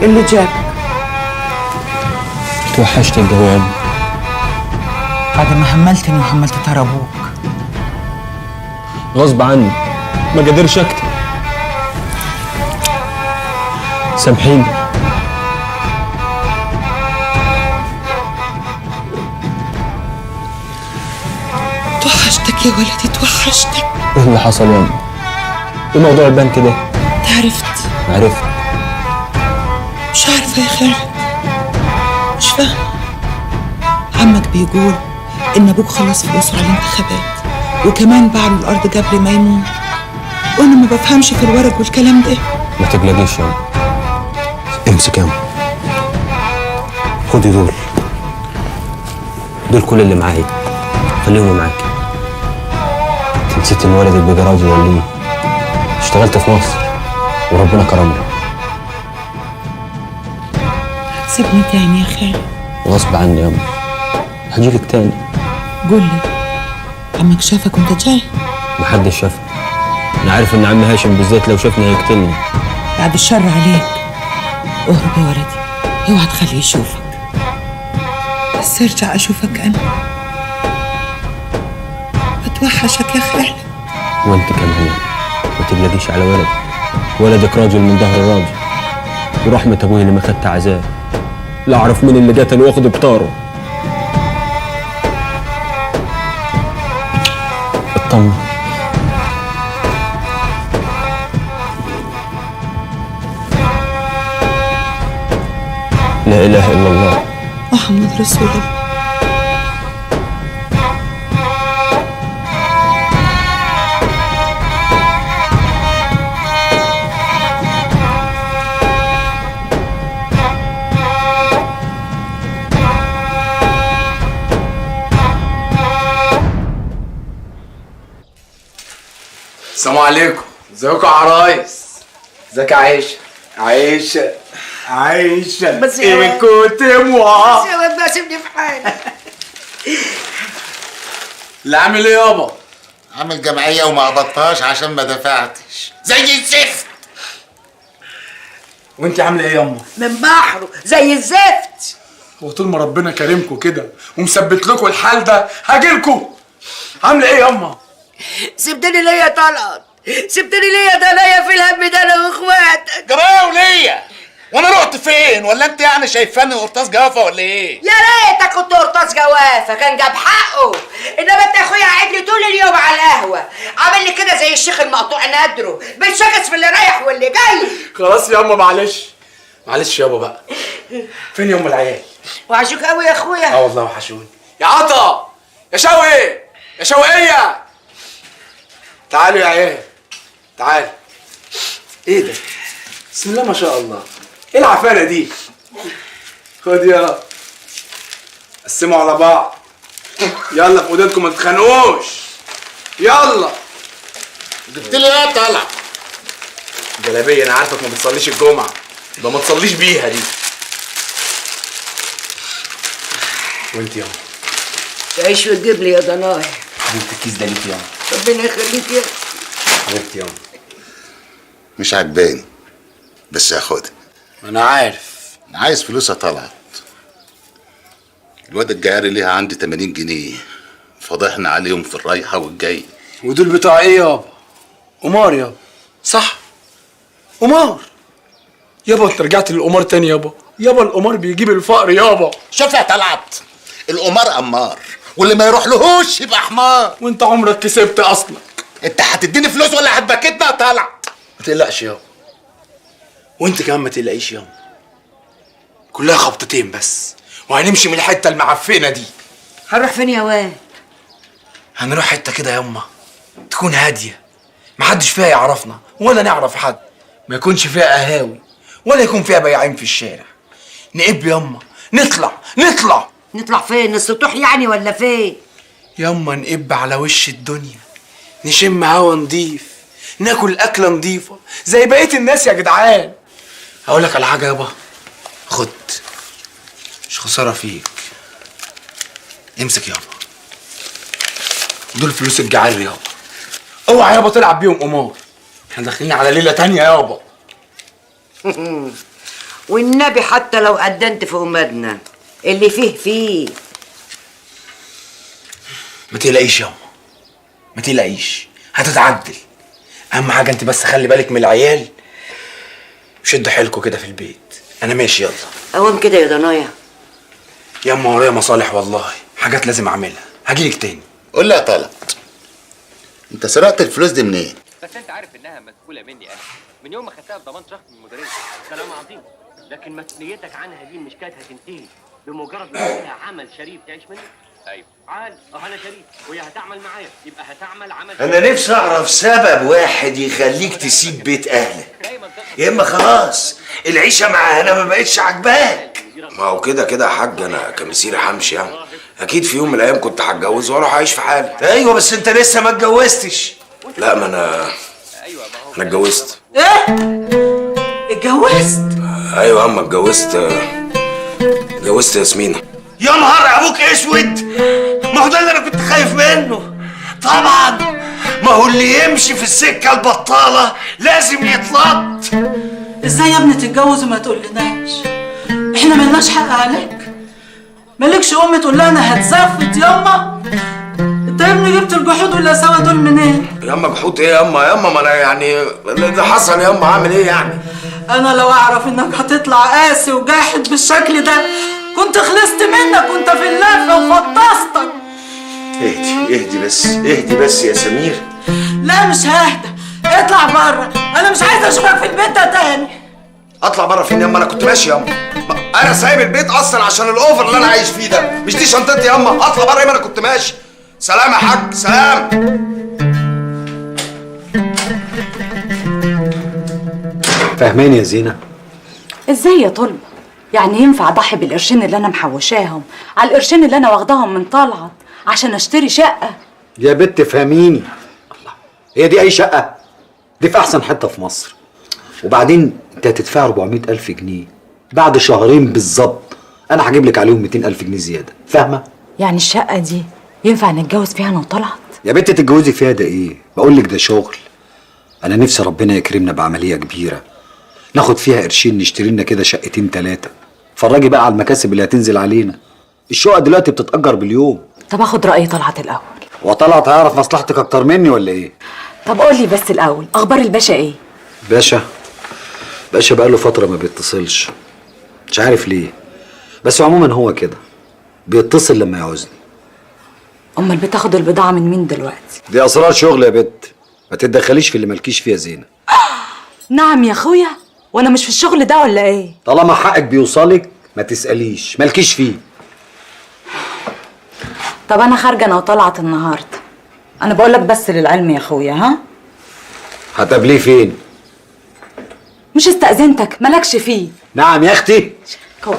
اللي جابك؟ توحشت الجو يا أمي. بعد ما هملتني وهملت ترى ابوك. غصب عني، ما قدرش اكتب. سامحيني. توحشتك يا ولدي، توحشتك. ايه اللي حصل يا أمي؟ ايه موضوع البنك ده؟ عرفت؟ عرفت. مش عارفة يا خالد، مش فاهمة. عمك بيقول إن أبوك خلص فلوسه على الانتخابات وكمان باع له الأرض قبل ما يموت، وأنا ما بفهمش في الورق والكلام ده. ما تقلقيش يا أمي. امسك يا أمي، خدي دول كل اللي معايا، خليهم معاكي. انت نسيت ان ولدك بقى راجل ولا ايه؟ اشتغلت في مصر وربنا كرمني. سيبني تاني يا خالد. غصب عني يا أمي، هجيلك تاني. قول لي، عمك شافك وانت جاي؟ محدش شافني. انا عارف ان عم هاشم بالذات لو شافني هيقتلني. بعد الشر عليك، اهرب يا ولدي، اوعى تخليه يشوفك. بس ارجع اشوفك انا، بتوحشك يا خالد. وانت كمان ما تقلقيش على ولدك راجل من ظهر راجل، ورحمة ابوي اللي ما خدت عذاب. لا اعرف مين اللي قتل واخد بطاره. اطمن. لا اله الا الله محمد رسول الله. السلام عليكم. ازيكم يا عرايس؟ ازيك يا عيشه؟ عيشه بس ايه من كنت موا. بس يا واد بقى سيبني في حالي. اللي عامل ايه يابا؟ عامل جمعيه وما قبضتهاش عشان ما دفعتش زي الزفت. وانت عامله ايه ياما؟ من بحره زي الزفت. وطول ما ربنا كريمكم كده ومثبت لكم الحال ده هاجيلكم. عامله ايه ياما؟ سبتني ليا طلعت، سبتني ليا ده ليا في الهم ده انا واخواتك. جرايه وليا وانا رحت فين؟ ولا انت يعني شايفاني قرطاس جوافه ولا ايه؟ يا ريتك كنت قرطاس جوافه، كان جاب حقه. انما انت يا اخويا قاعد لي طول اليوم على القهوه، عامل لي كده زي الشيخ المقطوع نادره، بتشكس في اللي رايح واللي جاي. خلاص ياما معلش يابا بقى. فين يا ام العيال؟ وحشوك قوي يا اخويا. والله وحشوني. يا عطا، يا شوقي، يا شوقيه، تعالوا يا عيال، تعالوا. ايه ده؟ بسم الله ما شاء الله. ايه العفانه دي؟ خد يا، قسموا على بعض. يلا في ودانكم ما تتخانقوش. يلا. جبت لي ايه طالع؟ جلابيه، انا عارفك ما بتصليش الجمعه، يبقى ما تصليش بيها دي. وانت ياما؟ تعيش وتجيب لي يا ضناي. حبيبتي الكيس ده ليك ياما. ربنا يخليك يا حبيبتي ياما. مش عجباني بس هاخدها. انا عارف. انا عايز فلوسها طلعت. الواد الجاري ليها عندي 80 جنيه، فضحنا عليهم في الرايحه والجاي. ودول بتوع ايه يابا؟ قمار يابا. صح، قمار يابا. انت رجعت للقمار تاني يابا. القمار بيجيب الفقر يابا. شوف يا طلعت، القمار قمار واللي ما يروح لهوش يبقى حمار. وانت عمرك كسبت اصلا. انت هتديني فلوس ولا هتبكتنا يا طلعت؟ ما تقلقش يابا، وانت كمان ما تقلقيش يابا. كلها خبطتين بس وهنمشي من الحته المعفنه دي. هنروح فين يا واد؟ هنروح حته كده ياما تكون هاديه، محدش فيها يعرفنا ولا نعرف حد، ما يكونش فيها قهاوي ولا يكون فيها بياعين في الشارع. نقب ياما، نطلع فين؟ السطوح يعني ولا فين؟ ياما نقب على وش الدنيا، نشم هوا نضيف، ناكل اكله نضيفه زي بقيه الناس يا جدعان. هقول لك على حاجه يابا، خد، مش خساره فيك، امسك يابا، دول فلوس الجعال يابا. اوعى يابا تلعب بيهم قمار، احنا داخلين على ليله تانيه يابا. والنبي حتى لو قدمت في أمادنا اللي فيه. ما تقلقيش ياما، ما تقلقيش، هتتعدل. اهم حاجه انت بس خلي بالك من العيال، شدوا حيلكوا كده في البيت. انا ماشي، يلا. قوام كده يا ضنايا. ياما ورايا مصالح والله، حاجات لازم اعملها، هجيلك تاني. قول لي يا طلعت، انت سرقت الفلوس دي منين؟ بس انت عارف انها مسؤوله مني انا من يوم ما خدتها بضمان شخص من المديريه. كلام عظيم، لكن مسؤوليتك عنها دي مش كانت هتنتهي بمجرد ما تعملها عمل شريف تعيش منه. ايوه عال، انا شريف وهي هتعمل معايا، يبقى هتعمل عمل شريف. أنا نفسي أعرف سبب واحد يخليك تسيب بيت أهلك، يا إما خلاص العيشة مع هنا ما بقتش عاجباك. ما هو كده كده يا حاج، انا كمسيري همشي يعني. اكيد في يوم من الايام كنت هتجوز واروح اعيش في حالي. أيوة بس أنت لسه ما اتجوزتش. لا ما انا اتجوزت. ايه؟ اتجوزت؟ ايوه يا اما اتجوزت ياسمينة. يا نهار أبوك أسود، ما هو ده اللي أنا كنت خايف منه. طبعا ما هو اللي يمشي في السكة البطالة لازم يتلط. ازاي يا ابني تتجوز وما تقولناش؟ احنا ملناش حق عليك؟ مالكش ام تقول لها انا هتزفت ياما؟ انت يا ابني جبت الجحود والقساوه دول منين؟ يا اما جحود ايه يا اما ما انا يعني اللي حصل يا اما هعمل ايه يعني؟ انا لو اعرف انك هتطلع قاسي وجاحد بالشكل ده كنت خلصت منك وانت في اللفه وفطستك. اهدي بس يا سمير. لا مش ههدى، اطلع بره، انا مش عايزه اشوفك في البيت ده تاني. اطلع بره فين يا اما؟ انا كنت ماشي يا اما، انا سايب البيت اصلا عشان الاوفر اللي انا عايش فيه ده. مش دي شنطتي يا اما، اطلع بره يا اما، انا كنت ماشي. سلام يا حاج، سلام. فاهماني يا زينة؟ ازاي يا طلبة؟ يعني ينفع اضحي بالقرشين اللي انا محوشاهم على القرشين اللي انا واخداهم من طلعت عشان اشتري شقة؟ يا بت فهميني، الله، هي دي اي شقة؟ دي في احسن حتة في مصر. وبعدين انت هتدفع 400,000 جنيه بعد شهرين بالظبط. انا هجيب لك عليهم 200,000 جنيه زيادة، فاهمة؟ يعني الشقة دي ينفع نتجوز فيها انا وطلعت؟ يا بت تتجوزي فيها ده ايه؟ بقول لك ده شغل. انا نفسي ربنا يكرمنا بعملية كبيرة ناخد فيها قرشين نشتري لنا كده شقتين 3. اتفرجي بقى على المكاسب اللي هتنزل علينا. الشقة دلوقتي بتتأجر باليوم. طب اخد رأي طلعت الاول. وطلعت هيعرف مصلحتك اكتر مني ولا ايه؟ طب قول لي بس الاول، اخبار الباشا ايه؟ باشا بقاله فترة ما بيتصلش، مش عارف ليه، بس عموما هو كده بيتصل لما يعوزني. امال بتاخد البضاعة من مين دلوقتي؟ دي اسرار شغل يا بت، ما تتدخليش في اللي مالكيش فيها زينة. نعم يا اخويا، وانا مش في الشغل ده ولا ايه؟ طالما حقك بيوصلك ما تسأليش، مالكيش فيه. طب انا خارجة انا وطلعت النهاردة، انا بقولك بس للعلم يا اخويا. ها؟ هتقابليه فين؟ مش استأذنتك مالكش فيه. نعم يا اختي. كويس.